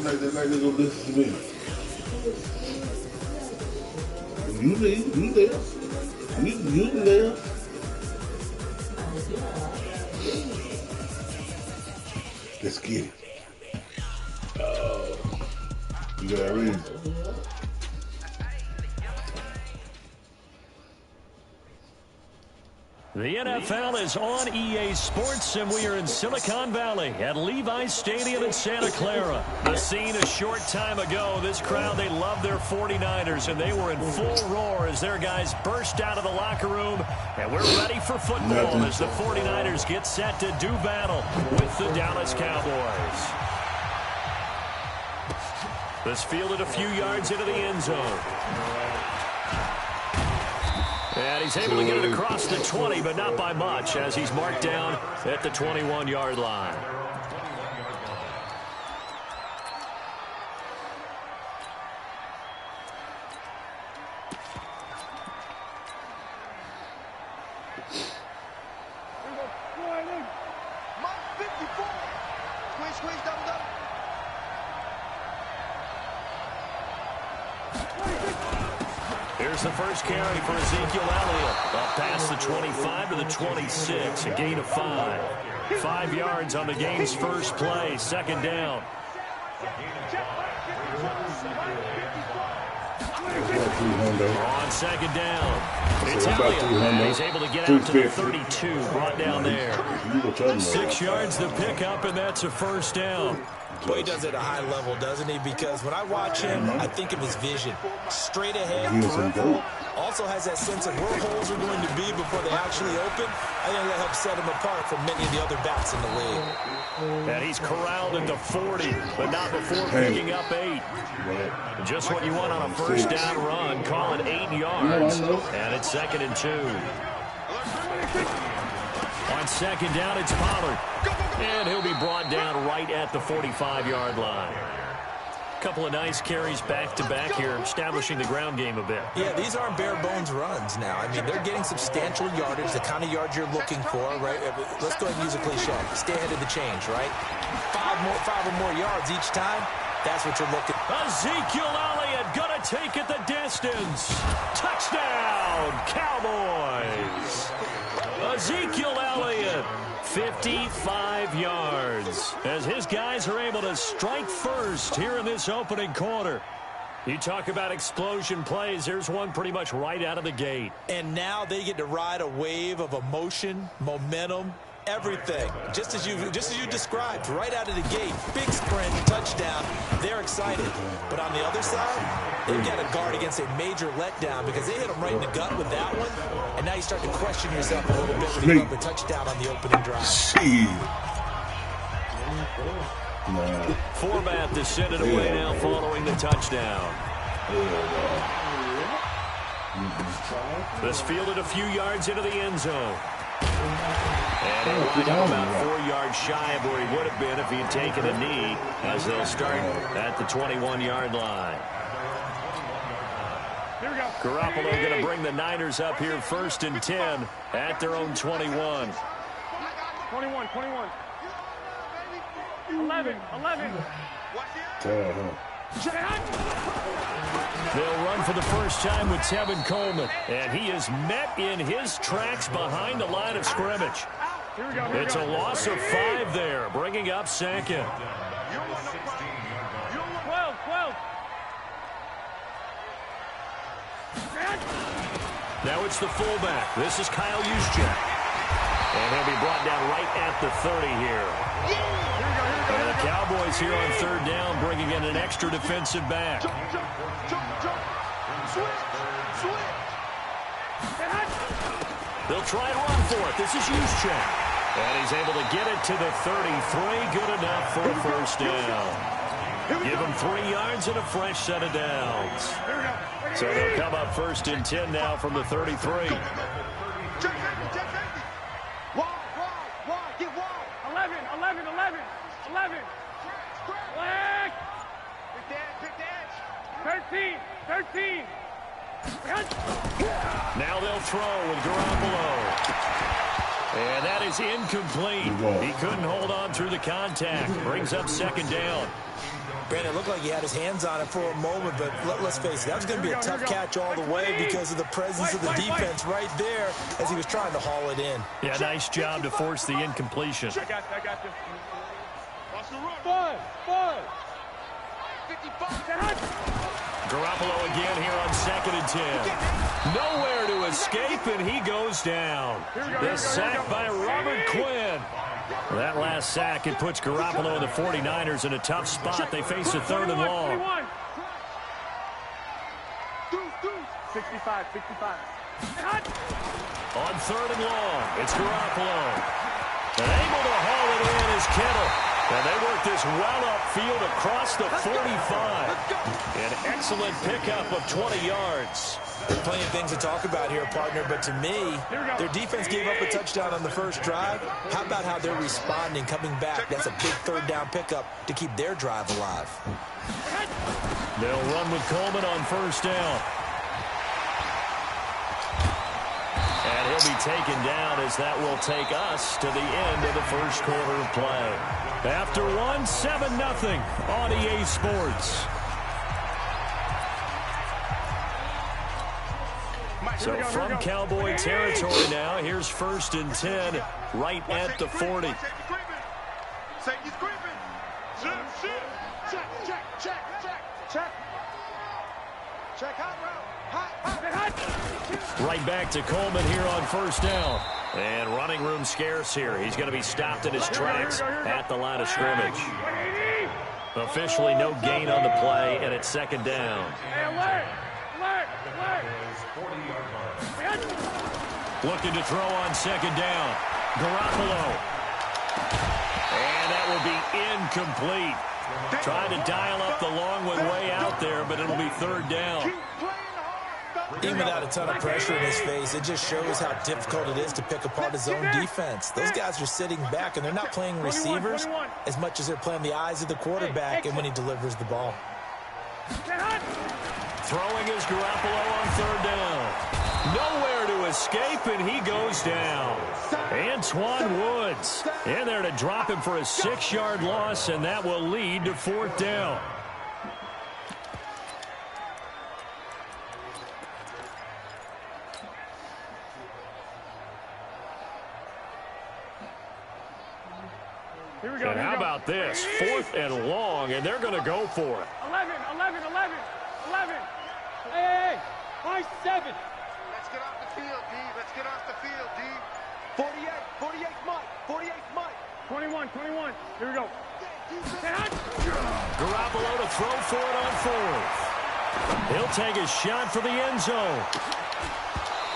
like they gonna listen to me. You there. You there. Let's get it. You got a reason. The NFL is on EA Sports, and we are in Silicon Valley at Levi's Stadium in Santa Clara. The scene a short time ago, this crowd, they love their 49ers, and they were in full roar as their guys burst out of the locker room. And we're ready for football as the 49ers get set to do battle with the Dallas Cowboys. This fielded a few yards into the end zone. And he's able to get it across the 20, but not by much, as he's marked down at the 21-yard line. Here's the first carry for Ezekiel Elliott. Up past the 25 to the 26, a gain of 5. 5 yards on the game's first play, second down. On second down, it's Elliott, and he's able to get out to the 32, brought down there. 6 yards the pickup, and that's a first down. Well, he does it at a high level, doesn't he? Because when I watch him, I think of his vision. Straight ahead, peripheral. Also has that sense of where holes are going to be before they actually open. I think that helps set him apart from many of the other backs in the league. And he's corralled at the 40, but not before picking up 8. Just what you want on a first down run. Call it 8 yards. And it's 2nd and 2. On second down, it's Pollard. And he'll be brought down right at the 45-yard line. Couple of nice carries back-to-back here, establishing the ground game a bit. Yeah, these aren't bare-bones runs now. I mean, they're getting substantial yardage, the kind of yards you're looking for, right? Let's go ahead and use a cliche. Stay ahead of the change, right? 5 or more yards each time. That's what you're looking for. Ezekiel Elliott gonna take it the distance. Touchdown, Cowboys. Ezekiel Elliott, 55 yards, as his guys are able to strike first here in this opening quarter. You talk about explosion plays. There's one pretty much right out of the gate. And now they get to ride a wave of emotion, momentum, everything. Just as you described, right out of the gate. Big sprint, touchdown. They're excited. But on the other side, they've got to guard against a major letdown because they hit them right in the gut with that one. And now you start to question yourself a little bit when you have a touchdown on the opening drive. Forbath to send it away now following the touchdown. This fielded a few yards into the end zone. And he'll wind up about 4 yards shy of where he would have been if he had taken a knee, as they'll start at the 21-yard line. Here we go. Garoppolo going to bring the Niners up here 1st and 10 at their own 21. 21. 11. They'll run for the first time with Tevin Coleman, and he is met in his tracks behind the line of scrimmage. It's a loss of 5 there, bringing up 2nd. 12. Now it's the fullback. This is Kyle Juszczyk. And he'll be brought down right at the 30 here. And the Cowboys here on 3rd down, bringing in an extra defensive back. They'll try and run for it. This is Juszczyk. And he's able to get it to the 33. Good enough for a first down. Give him 3 yards and a fresh set of downs. So they'll come up 1st and 10 now from the 33. Get wide. 11. Black. Big dash. 13. Now they'll throw with Garoppolo. And that is incomplete. He couldn't hold on through the contact. Brings up 2nd down. Brandon, it looked like he had his hands on it for a moment, but let's face it, that was going to be a tough catch all the way because of the presence of the defense right there as he was trying to haul it in. Yeah, nice job to force the incompletion. I got you. Watch the run. 5. 55. Garoppolo again here on 2nd and 10. Nowhere to escape, and he goes down. The sack by Robert Quinn. That last sack, it puts Garoppolo and the 49ers in a tough spot. They face a 3rd and long. 65. On 3rd and long, it's Garoppolo. And able to haul it in is Kittle. And they work this well upfield across the 45. An excellent pickup of 20 yards. Plenty of things to talk about here, partner, but to me, their defense gave up a touchdown on the first drive. How about how they're responding, coming back? That's a big 3rd down pickup to keep their drive alive. They'll run with Coleman on 1st down. And he'll be taken down as that will take us to the end of the first quarter of play. After 1, 7-0 on EA Sports. So from Cowboy territory now, here's 1st and 10 right at the 40. Safety's creeping. Check. Hot. Right back to Coleman here on 1st down. And running room scarce here. He's going to be stopped in his tracks at the line of scrimmage. Officially no gain on the play, and it's 2nd down. Looking to throw on 2nd down. Garoppolo. And that will be incomplete. Trying to dial up the long one way out there, but it'll be 3rd down. Even without a ton of pressure in his face, it just shows how difficult it is to pick apart his own defense. Those guys are sitting back, and they're not playing receivers as much as they're playing the eyes of the quarterback and when he delivers the ball. Throwing is Garoppolo on 3rd down. Nowhere to escape, and he goes down. Antoine Woods in there to drop him for a 6-yard loss, and that will lead to 4th down. And how about this? 4th and long, and they're going to go for it. 11. Hey. 7. Let's get off the field, D. 48 Mike. 21. Here we go. Garoppolo to throw for it on 4th. He'll take a shot for the end zone.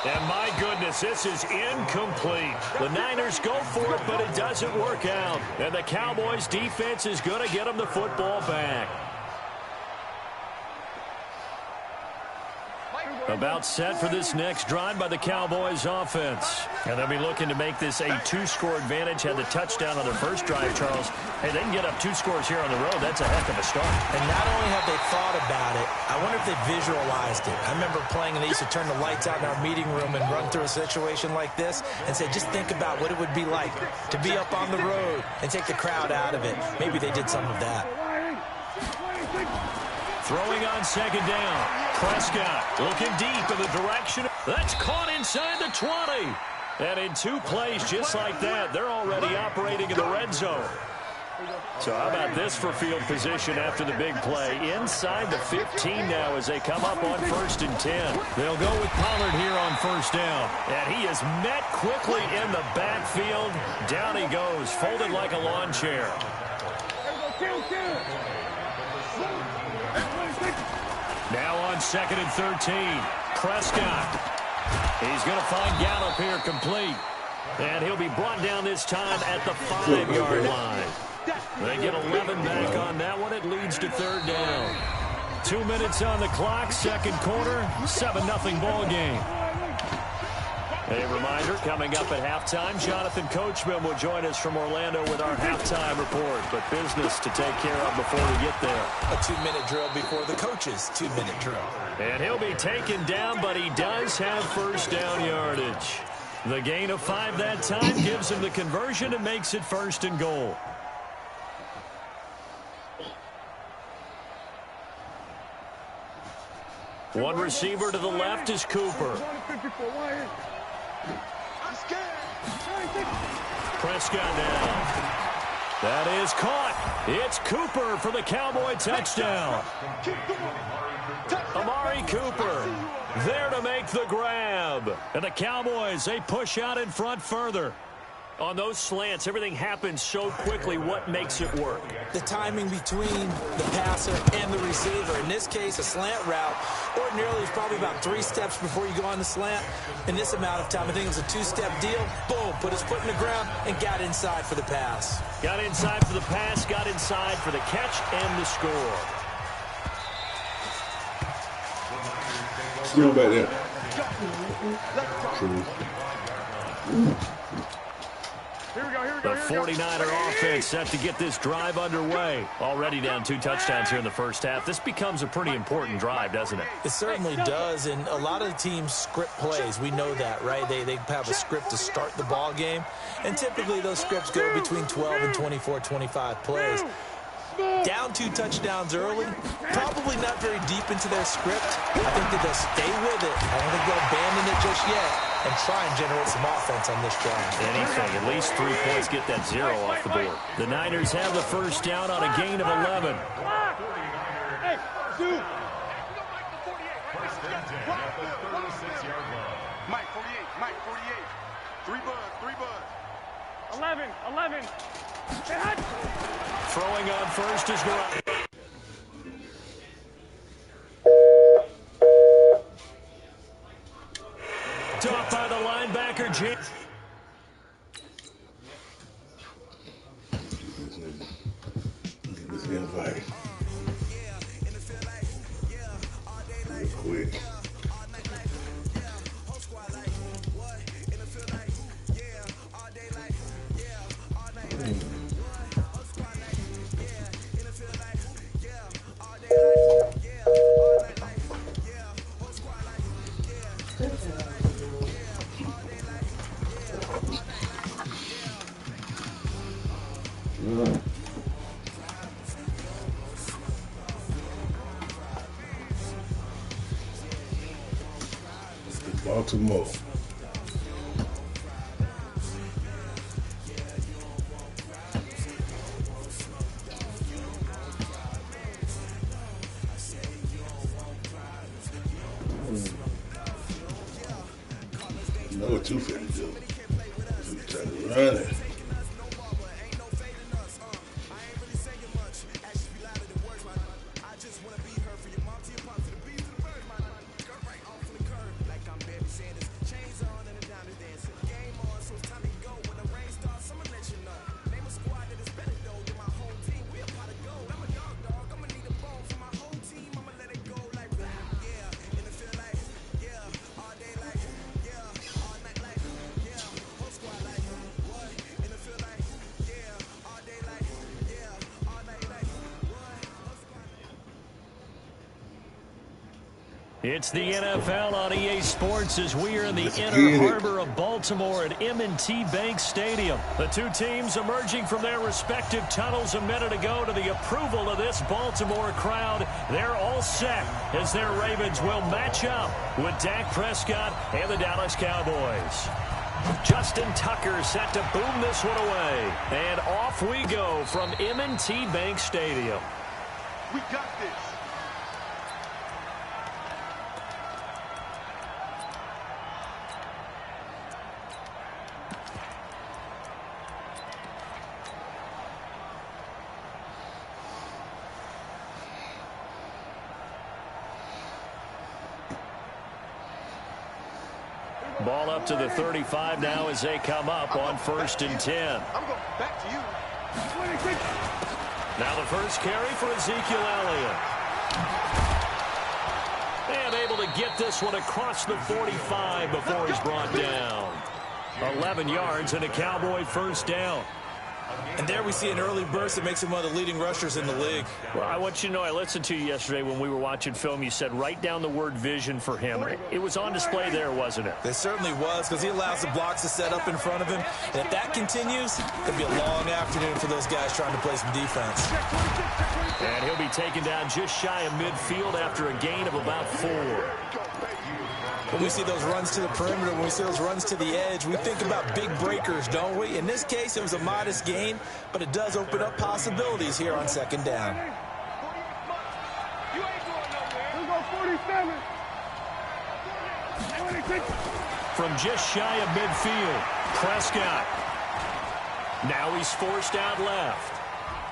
And my goodness, this is incomplete. The Niners go for it, but it doesn't work out. And the Cowboys defense is going to get them the football back. About set for this next drive by the Cowboys offense. And they'll be looking to make this a 2-score advantage. Had the touchdown on their first drive, Charles. Hey, they can get up 2 scores here on the road. That's a heck of a start. And not only have they thought about it, I wonder if they visualized it. I remember playing, and they used to turn the lights out in our meeting room and run through a situation like this and say, just think about what it would be like to be up on the road and take the crowd out of it. Maybe they did some of that. Throwing on 2nd down. Prescott looking deep in the direction. That's caught inside the 20. And in 2 plays just like that, they're already operating in the red zone. So how about this for field position after the big play? Inside the 15 now as they come up on 1st and 10. They'll go with Pollard here on 1st down. And he is met quickly in the backfield. Down he goes, folded like a lawn chair. Now on 2nd and 13. Prescott. He's going to find Gallup here complete. And he'll be brought down this time at the 5-yard line. They get 11 back on that one. It leads to 3rd down. 2 minutes on the clock, 2nd quarter, 7-0 ball game. A reminder, coming up at halftime, Jonathan Coachman will join us from Orlando with our halftime report. But business to take care of before we get there. A 2-minute drill before the coach's 2-minute drill. And he'll be taken down, but he does have 1st down yardage. The gain of 5 that time gives him the conversion and makes it 1st and goal. One receiver to the left is Cooper. Prescott down. That is caught. It's Cooper for the Cowboy touchdown. Amari Cooper there to make the grab. And the Cowboys, they push out in front further. On those slants, everything happens so quickly. What makes it work? The timing between the passer and the receiver. In this case, a slant route ordinarily is probably about 3 steps before you go on the slant. In this amount of time, I think it was a 2-step deal. Boom, put his foot in the ground and got inside for the pass. Got inside for the pass, got inside for the catch and the score. Still back there. The 49er offense set to get this drive underway. Already down 2 touchdowns here in the first half. This becomes a pretty important drive, doesn't it? It certainly does, and a lot of the teams script plays. We know that, right? They have a script to start the ball game, and typically those scripts go between 12 and 24, 25 plays. Down 2 touchdowns early, probably not very deep into their script. I think that they'll stay with it. I don't think they'll abandon it just yet and try and generate some offense on this drive. Anything, at least 3 points, get that 0 off the board. The Niners have the first down on a gain of 11. Hey, dude. Mike, 48, Mike, 48. 3 bud. 11. Throwing on first is Garoppolo. Top by the linebacker, James. This invite. Real quick. Baltimore. You know what you finna do. You try to run it. It's the NFL on EA Sports as we are in the inner harbor of Baltimore at M&T Bank Stadium. The 2 teams emerging from their respective tunnels a minute ago to the approval of this Baltimore crowd. They're all set as their Ravens will match up with Dak Prescott and the Dallas Cowboys. Justin Tucker set to boom this one away. And off we go from M&T Bank Stadium. We got this. Ball up to the 35 now as they come up on 1st and 10. I'm going back to you. Now the first carry for Ezekiel Elliott. And able to get this one across the 45 before he's brought down. 11 yards and a Cowboy first down. And there we see an early burst that makes him one of the leading rushers in the league. Well, I want you to know, I listened to you yesterday when we were watching film. You said write down the word vision for him. It was on display there, wasn't it? It certainly was, because he allows the blocks to set up in front of him. And if that continues, it could be a long afternoon for those guys trying to play some defense. And he'll be taken down just shy of midfield after a gain of about 4. When we see those runs to the perimeter, when we see those runs to the edge, we think about big breakers, don't we? In this case, it was a modest gain, but it does open up possibilities here on second down. From just shy of midfield, Prescott. Now he's forced out left.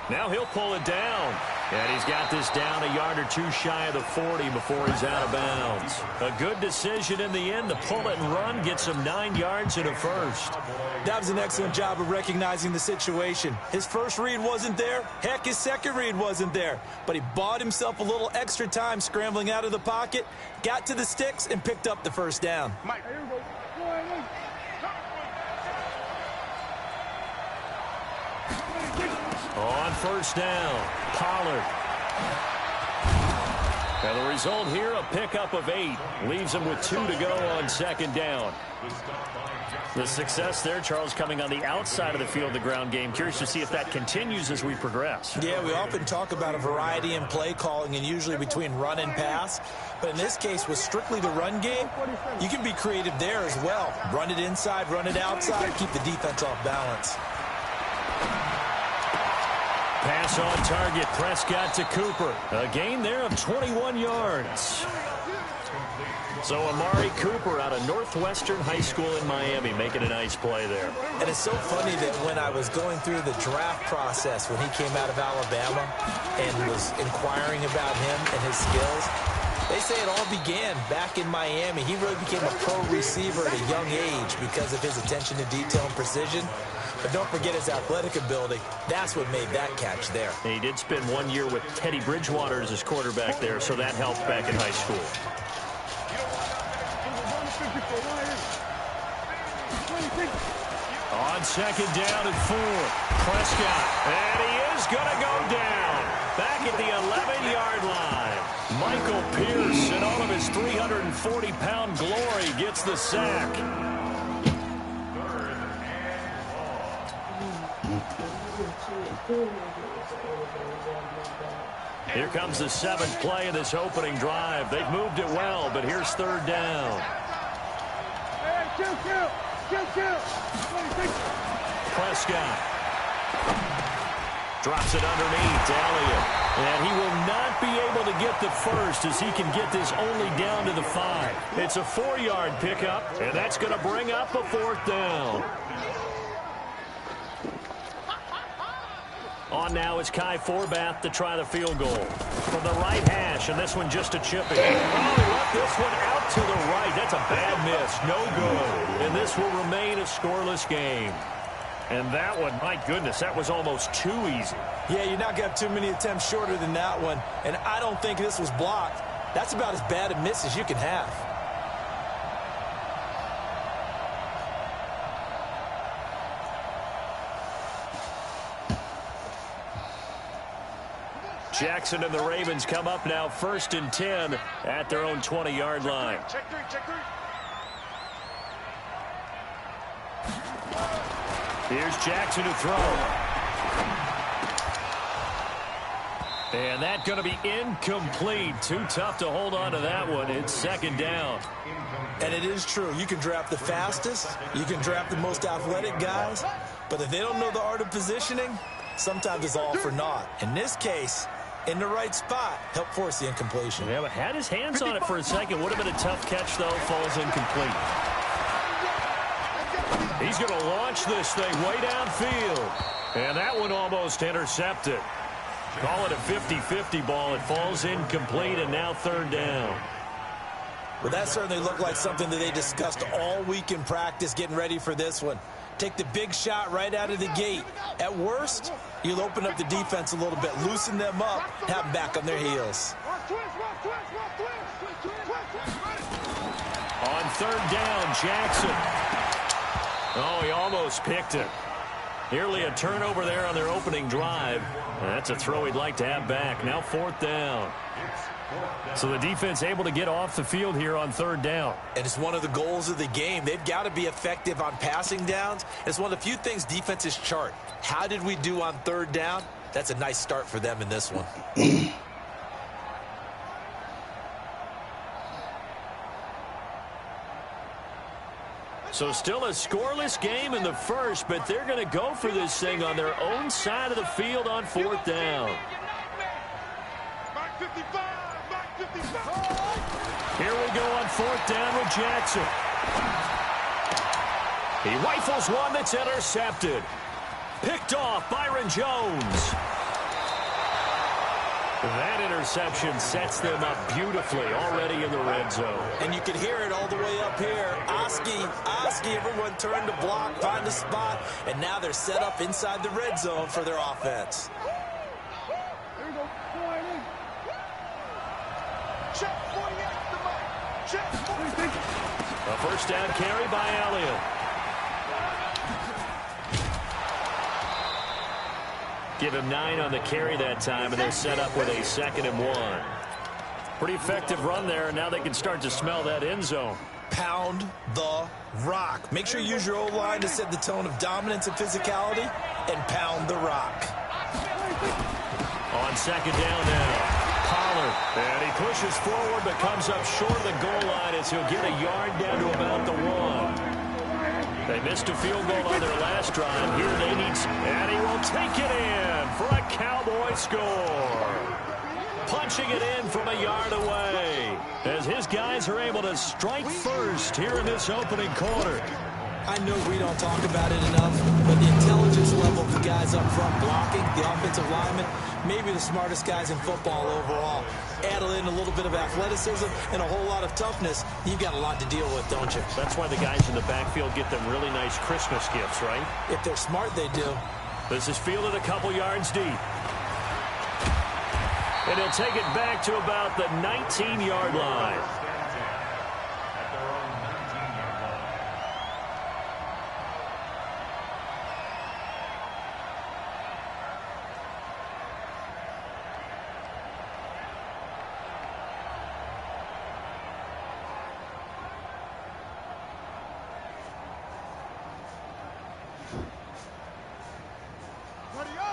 Now he'll pull it down. And he's got this down a yard or two shy of the 40 before he's out of bounds. A good decision in the end to pull it and run, gets him 9 yards and a first. That was an excellent job of recognizing the situation. His first read wasn't there. Heck, his second read wasn't there. But he bought himself a little extra time scrambling out of the pocket, got to the sticks, and picked up the first down. On first down, Pollard. And the result here, a pickup of 8. Leaves him with 2 to go on second down. The success there, Charles, coming on the outside of the field, the ground game. Curious to see if that continues as we progress. Yeah, we often talk about a variety in play calling and usually between run and pass. But in this case, with strictly the run game, you can be creative there as well. Run it inside, run it outside, keep the defense off balance. Pass on target, Prescott to Cooper. A gain there of 21 yards. So Amari Cooper out of Northwestern High School in Miami making a nice play there. And it's so funny that when I was going through the draft process when he came out of Alabama and was inquiring about him and his skills, they say it all began back in Miami. He really became a pro receiver at a young age because of his attention to detail and precision. But don't forget his athletic ability. That's what made that catch there. And he did spend 1 year with Teddy Bridgewater as his quarterback there, so that helped back in high school. On second down and 4, Prescott. And he is going to go down. Back at the 11-yard line. Michael Pierce, in all of his 340-pound glory, gets the sack. Here comes the 7th play of this opening drive. They've moved it well, but here's third down. Prescott drops it underneath to Elliott. And he will not be able to get the first as he can get this only down to the 5. It's a 4-yard pickup, and that's going to bring up a 4th down. On now is Kai Forbath to try the field goal. From the right hash, and this one just a chipping. Oh, he left this one out to the right. That's a bad miss. No good. And this will remain a scoreless game. And that one, my goodness, that was almost too easy. Yeah, you're not going to have too many attempts shorter than that one. And I don't think this was blocked. That's about as bad a miss as you can have. Jackson and the Ravens come up now 1st and 10 at their own 20-yard line. Check three. Here's Jackson to throw. And that's going to be incomplete. Too tough to hold on to that one. It's second down. And it is true. You can draft the fastest. You can draft the most athletic guys. But if they don't know the art of positioning, sometimes it's all for naught. In this case, in the right spot, help force the incompletion. Yeah, but had his hands on it for a second. Would have been a tough catch, though. Falls incomplete. He's going to launch this thing way downfield. And that one almost intercepted. Call it a 50-50 ball. It falls incomplete, and now third down. Well, that certainly looked like something that they discussed all week in practice getting ready for this one. Take the big shot right out of the gate. At worst, you'll open up the defense a little bit, loosen them up, have them back on their heels. On third down, Jackson. Oh, he almost picked it. Nearly a turnover there on their opening drive. And that's a throw he'd like to have back. Now 4th down. So the defense able to get off the field here on 3rd down. And it's one of the goals of the game. They've got to be effective on passing downs. It's one of the few things defenses chart. How did we do on 3rd down? That's a nice start for them in this one. So still a scoreless game in the first, but they're going to go for this thing on their own side of the field on 4th down. Here we go on 4th down with Jackson. He rifles one that's intercepted. Picked off Byron Jones. That interception sets them up beautifully already in the red zone. And you can hear it all the way up here. Oski, everyone turned to block, find a spot, and now they're set up inside the red zone for their offense. There you go. Check 48 the mark. Check 46. A first down carry by Elliott. Give him 9 on the carry that time, and they're set up with a 2nd and 1. Pretty effective run there, and now they can start to smell that end zone. Pound the rock. Make sure you use your O-line to set the tone of dominance and physicality, and pound the rock. On 2nd down now. Pollard, and he pushes forward but comes up short of the goal line as he'll get a yard down to about the 1. They missed a field goal on their last drive. Here they need, and he will take it in for a Cowboy score. Punching it in from a yard away as his guys are able to strike first here in this opening quarter. I know we don't talk about it enough, but the intelligence level of the guys up front blocking, the offensive linemen, maybe the smartest guys in football overall. Add in a little bit of athleticism and a whole lot of toughness, you've got a lot to deal with, don't you? That's why the guys in the backfield get them really nice Christmas gifts, right? If they're smart, they do. This is fielded a couple yards deep. And he'll take it back to about the 19-yard line.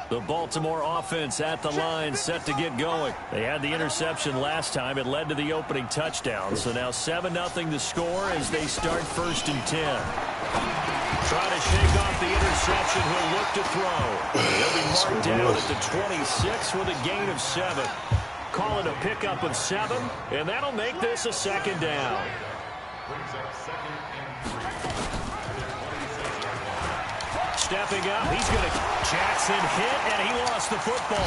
The Baltimore offense at the line, set to get going. They had the interception last time. It led to the opening touchdown. So now 7-0 the score as they start 1st and 10. Trying to shake off the interception. He'll look to throw. He'll be marked down at the 26 with a gain of 7. Call it a pickup of 7, and that'll make this a 2nd down. Stepping up, he's going to... Jackson hit, and he lost the football.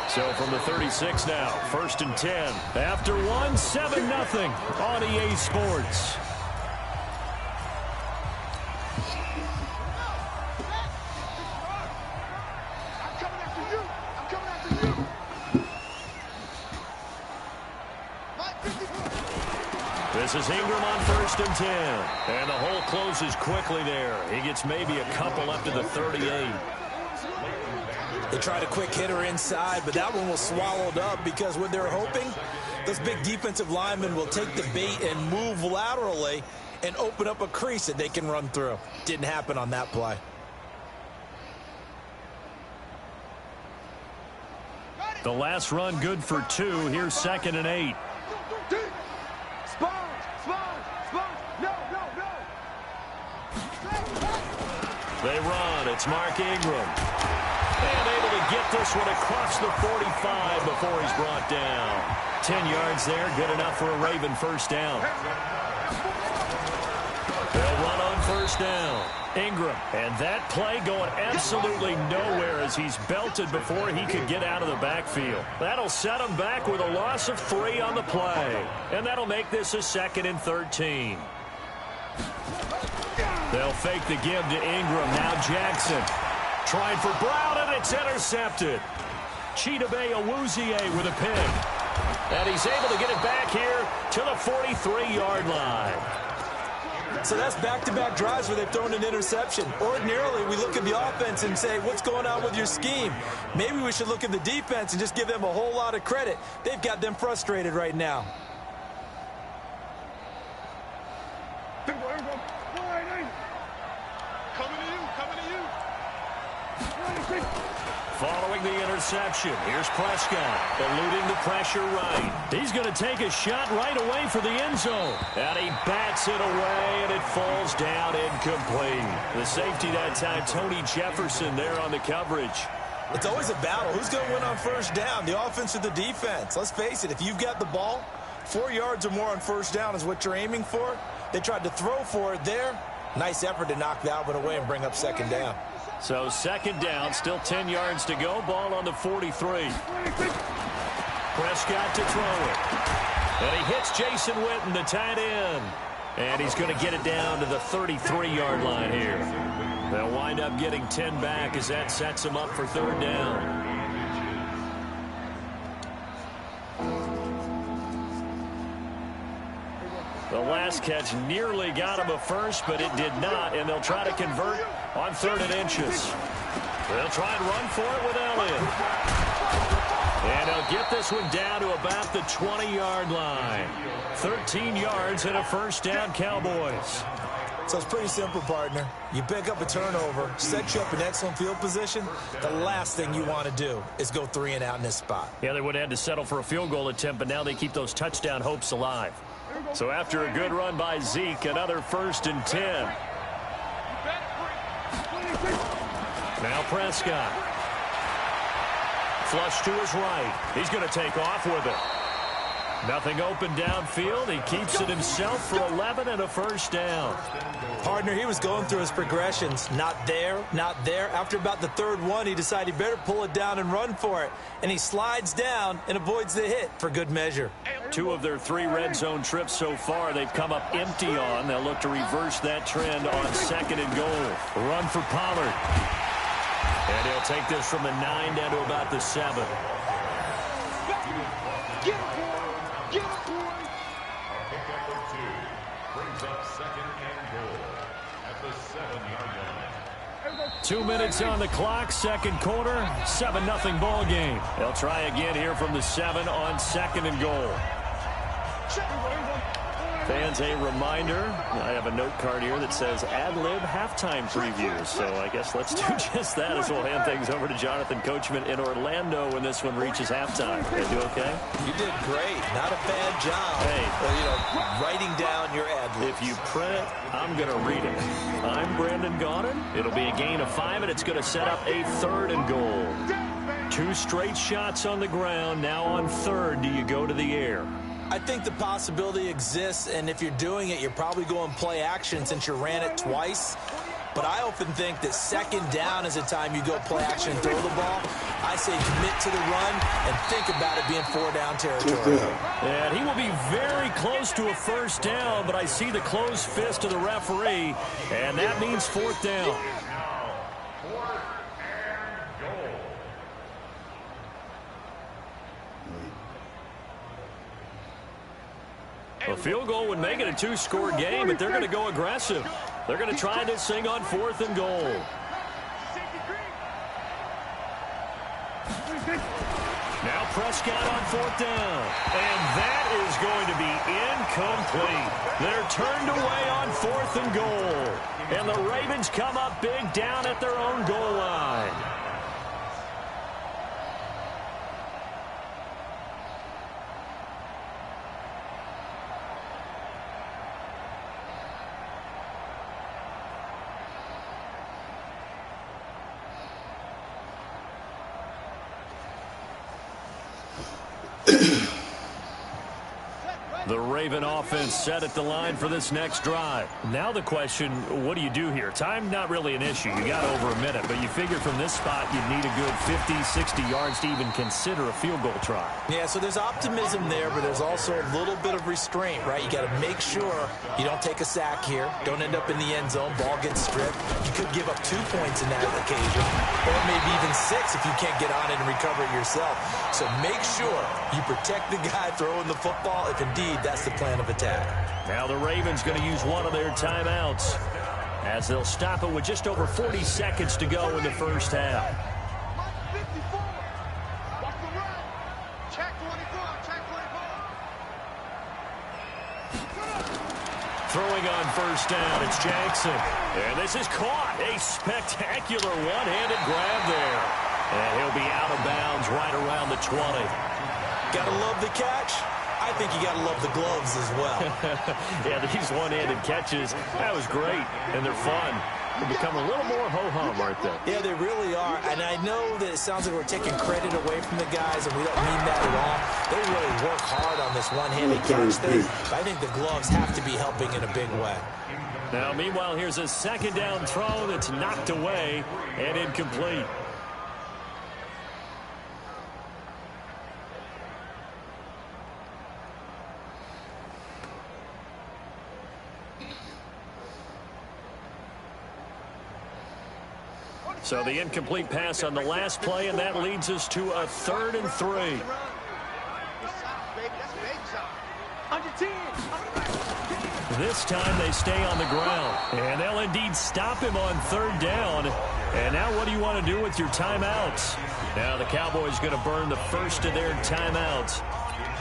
So from the 36 now, 1st and 10. After 1, 7-0 on EA Sports. This is Ingram on 1st and 10. And the hole closes quickly there. He gets maybe a couple up to the 38. They tried a quick hitter inside, but that one was swallowed up because what they're hoping, those big defensive linemen will take the bait and move laterally and open up a crease that they can run through. Didn't happen on that play. The last run good for 2. Here's 2nd and 8. They run. It's Mark Ingram. And able to get this one across the 45 before he's brought down. 10 yards there. Good enough for a Raven first down. They'll run on 1st down. Ingram. And that play going absolutely nowhere as he's belted before he could get out of the backfield. That'll set him back with a loss of 3 on the play. And that'll make this a 2nd and 13. They'll fake the give to Ingram. Now Jackson. Trying for Brown, and it's intercepted. Chidobe Awuzie with a pick. And he's able to get it back here to the 43-yard line. So that's back-to-back drives where they've thrown an interception. Ordinarily, we look at the offense and say, what's going on with your scheme? Maybe we should look at the defense and just give them a whole lot of credit. They've got them frustrated right now. Following the interception, here's Prescott, eluding the pressure right. He's going to take a shot right away for the end zone. And he bats it away, and it falls down incomplete. The safety that time, Tony Jefferson, there on the coverage. It's always a battle. Who's going to win on first down, the offense or the defense? Let's face it, if you've got the ball, 4 yards or more on first down is what you're aiming for. They tried to throw for it there. Nice effort to knock that one away and bring up second down. So second down, still 10 yards to go. Ball on the 43. Prescott to throw it. And he hits Jason Witten, the tight end. And he's going to get it down to the 33-yard line here. They'll wind up getting 10 back as that sets them up for third down. The last catch nearly got him a first, but it did not, and they'll try to convert on 3rd and inches. They'll try and run for it with Elliott. And he'll get this one down to about the 20-yard line. 13 yards and a first down, Cowboys. So it's pretty simple, partner. You pick up a turnover, set you up in excellent field position. The last thing you want to do is go 3 and out in this spot. Yeah, they would have had to settle for a field goal attempt, but now they keep those touchdown hopes alive. So after a good run by Zeke, another 1st and 10. Now Prescott. Flush to his right. He's going to take off with it. Nothing open downfield. He keeps it himself for 11 and a first down. Partner, he was going through his progressions. Not there, not there. After about the 3rd one, he decided he better pull it down and run for it. And he slides down and avoids the hit for good measure. 2 of their 3 red zone trips so far, they've come up empty on. They'll look to reverse that trend on 2nd and goal. Run for Pollard. And he'll take this from the 9 down to about the 7. Get it, boy. 2 minutes on the clock, 2nd quarter, 7-0 ball game. They'll try again here from the 7 on 2nd and goal. Fans, a reminder, I have a note card here that says ad-lib halftime previews, so I guess let's do just that as we'll hand things over to Jonathan Coachman in Orlando when this one reaches halftime. Did I do okay? You did great. Not a bad job. Hey. Well, writing down your ad-libs. If you print it, I'm going to read it. I'm Brandon Gaudin. It'll be a gain of 5, and it's going to set up a 3rd and goal. 2 straight shots on the ground. Now on 3rd, do you go to the air? I think the possibility exists, and if you're doing it, you're probably going play action since you ran it twice. But I often think that 2nd down is a time you go play action and throw the ball. I say commit to the run and think about it being 4-down territory. And he will be very close to a first down, but I see the closed fist of the referee, and that means 4th down. A field goal would make it a 2-score game, but they're going to go aggressive. They're going to try this thing on 4th and goal. Now Prescott on 4th down. And that is going to be incomplete. They're turned away on 4th and goal. And the Ravens come up big down at their own goal line. The Raven offense set at the line for this next drive. Now the question, what do you do here? Time not really an issue. You got over a minute, but you figure from this spot you'd need a good 50, 60 yards to even consider a field goal try. Yeah, so there's optimism there, but there's also a little bit of restraint, right? You got to make sure you don't take a sack here. Don't end up in the end zone. Ball gets stripped. You could give up 2 points in that occasion, or maybe even 6 if you can't get on it and recover it yourself. So make sure you protect the guy throwing the football if indeed believe that's the plan of attack. Now the Ravens going to use one of their timeouts as they'll stop it with just over 40 seconds to go in the first half. Throwing on first down, it's Jackson. And this is caught. A spectacular one-handed grab there. And he'll be out of bounds right around the 20. Gotta love the catch. I think you gotta love the gloves as well. Yeah, these one-handed catches, that was great. And they're fun. They become a little more ho-hum, aren't they? Yeah, they really are. And I know that it sounds like we're taking credit away from the guys, and we don't mean that at all. They really work hard on this one-handed catch thing. I think the gloves have to be helping in a big way. Now, meanwhile, here's a second down throw that's knocked away and incomplete. So the incomplete pass on the last play, and that leads us to a 3rd and 3. This time they stay on the ground, and they'll indeed stop him on 3rd down. And now what do you want to do with your timeouts? Now the Cowboys going to burn the first of their timeouts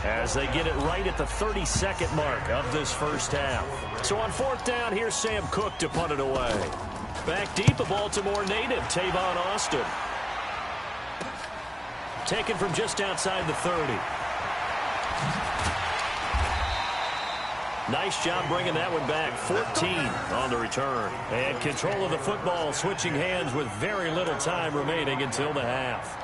as they get it right at the 32nd mark of this first half. So on 4th down, here's Sam Cook to punt it away. Back deep, a Baltimore native, Tavon Austin. Taken from just outside the 30. Nice job bringing that one back. 14 on the return. And control of the football switching hands with very little time remaining until the half.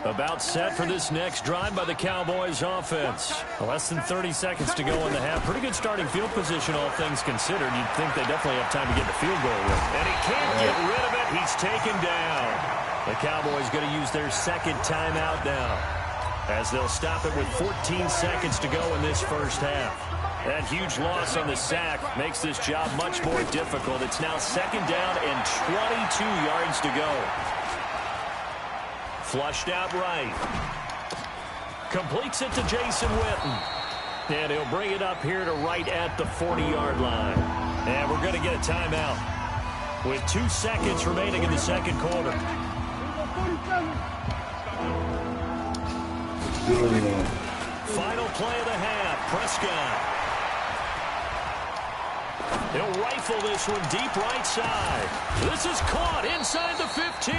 About set for this next drive by the Cowboys offense. Less than 30 seconds to go in the half. Pretty good starting field position, all things considered. You'd think they definitely have time to get the field goal with. And he can't get rid of it. He's taken down. The Cowboys going to use their second timeout now, as they'll stop it with 14 seconds to go in this first half. That huge loss on the sack makes this job much more difficult. It's now 2nd down and 22 yards to go. Flushed out right. Completes it to Jason Witten. And he'll bring it up here to right at the 40-yard line. And we're going to get a timeout with 2 seconds remaining in the second quarter. Final play of the half. Prescott. He'll rifle this one deep right side. This is caught inside the 15.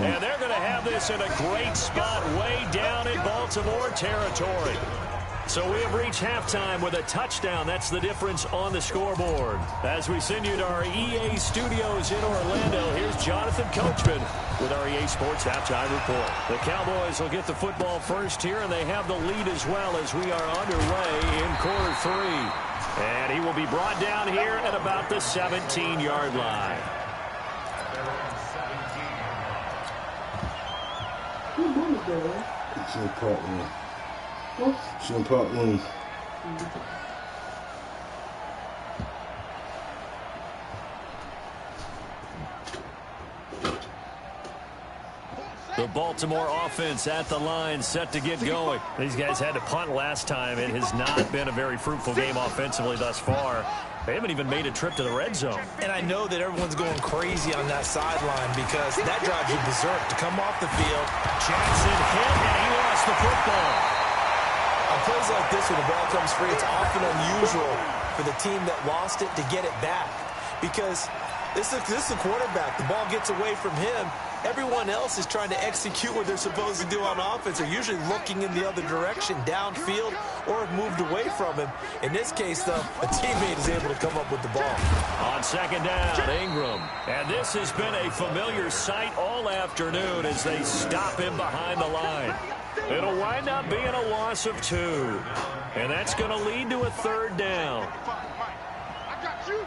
And they're going to have this in a great spot way down in Baltimore territory. So we have reached halftime with a touchdown. That's the difference on the scoreboard. As we send you to our EA studios in Orlando, here's Jonathan Coachman with our EA Sports Halftime Report. The Cowboys will get the football first here, and they have the lead as well as we are underway in quarter 3. And he will be brought down here at about the 17-yard line. It's in part 1. It's in part 1. The Baltimore offense at the line, set to get going. These guys had to punt last time. It has not been a very fruitful game offensively thus far. They haven't even made a trip to the red zone. And I know that everyone's going crazy on that sideline because that drives you berserk to come off the field. Jackson hit, and he lost the football. On plays like this, when the ball comes free, it's often unusual for the team that lost it to get it back. Because this is a quarterback. The ball gets away from him. Everyone else is trying to execute what they're supposed to do on offense. They're usually looking in the other direction, downfield, or have moved away from him. In this case, though, a teammate is able to come up with the ball. On second down, Ingram. And this has been a familiar sight all afternoon as they stop him behind the line. It'll wind up being a loss of 2. And that's going to lead to a 3rd down. I got you.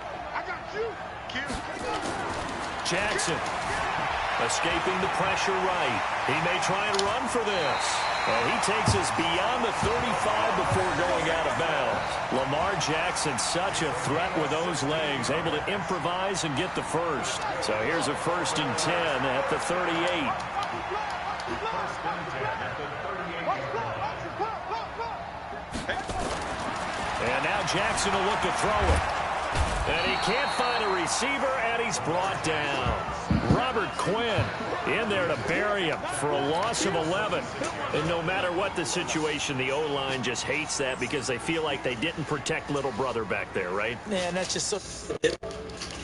Jackson. Escaping the pressure right. He may try and run for this. And he takes us beyond the 35 before going out of bounds. Lamar Jackson, such a threat with those legs, able to improvise and get the first. So here's a 1st and 10 at the 38. And now Jackson will look to throw it. And he can't find a receiver, and he's brought down. Robert Quinn in there to bury him for a loss of 11. And no matter what the situation, the O-line just hates that because they feel like they didn't protect little brother back there, right? Man, that's just so...